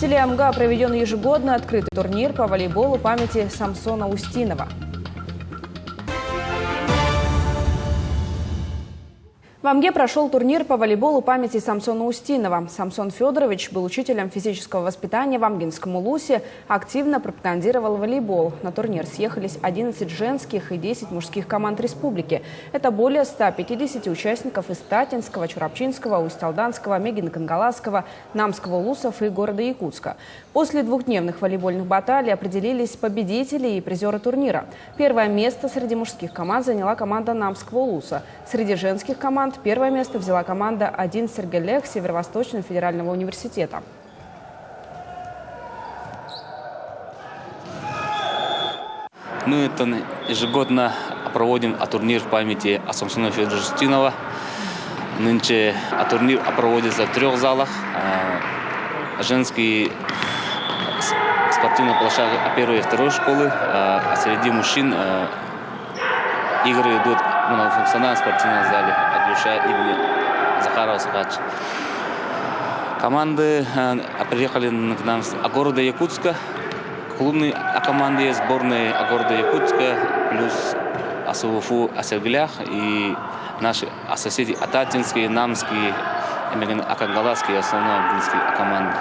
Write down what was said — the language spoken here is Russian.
селе Амга проведен ежегодно открытый турнир по волейболу памяти Самсона Устинова. В Амге прошел турнир по волейболу памяти Самсона Устинова. Самсон Федорович был учителем физического воспитания в Амгинском улусе, активно пропагандировал волейбол. На турнир съехались 11 женских и 10 мужских команд республики. Это более 150 участников из Татинского, Чурапчинского, Усть-Алданского, Мегино-Кангаласского, Намского улусов и города Якутска. После двухдневных волейбольных баталий определились победители и призеры турнира. Первое место среди мужских команд заняла команда Намского улуса. Среди женских команд первое место взяла команда 1 Сергелех Северо-Восточного федерального университета. Мы ежегодно проводим турнир в памяти о Самсоне Федоровиче Устинова. Нынче турнир проводится в 3 залах. Женский спортивный площадка 1 и 2 школы, а среди мужчин игры идут в многофункциональном спортивном зале имени Захарова Сахач. Команды приехали к нам с города Якутска. Клубные команды, сборные города Якутска, плюс АСУФУ Сергелех и наши соседи Татинские, Намские, Мегино-Кангаласские, основные команды.